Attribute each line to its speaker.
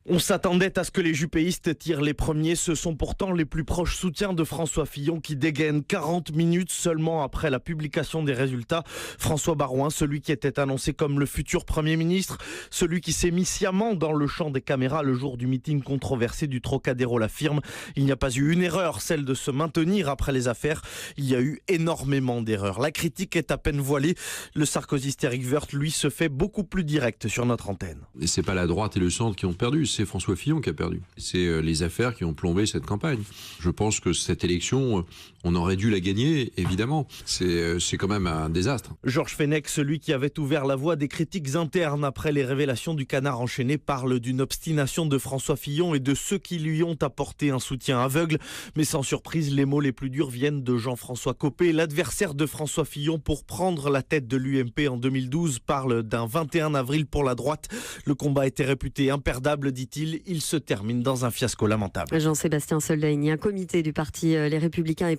Speaker 1: On s'attendait à ce que les jupéistes tirent les premiers. Ce sont pourtant les plus proches soutiens de François Fillon qui dégainent 40 minutes seulement après la publication des résultats. François Baroin, celui qui était annoncé comme le futur Premier ministre, celui qui s'est mis sciemment dans le champ des caméras le jour du meeting controversé du Trocadéro, l'affirme. Il n'y a pas eu une erreur, celle de se maintenir après les affaires. Il y a eu énormément d'erreurs. La critique est à peine voilée. Le sarkozyste Éric Woerth, lui, se fait beaucoup plus direct sur notre antenne.
Speaker 2: Et c'est pas la droite et le centre qui ont perdu, c'est François Fillon qui a perdu. C'est les affaires qui ont plombé cette campagne. Je pense que cette élection, on aurait dû la gagner, évidemment. C'est quand même un désastre.
Speaker 1: Georges Fenech, celui qui avait ouvert la voie des critiques internes après les révélations du Canard enchaîné, parle d'une obstination de François Fillon et de ceux qui lui ont apporté un soutien aveugle. Mais sans surprise, les mots les plus durs viennent de Jean-François Copé, l'adversaire de François Fillon pour prendre la tête de l'UMP en 2012, parle d'un 21 avril pour la droite. Le combat était réputé imperdable, dit-il. Il se termine dans un fiasco lamentable.
Speaker 3: Jean-Sébastien Soldaini, un comité du parti Les Républicains est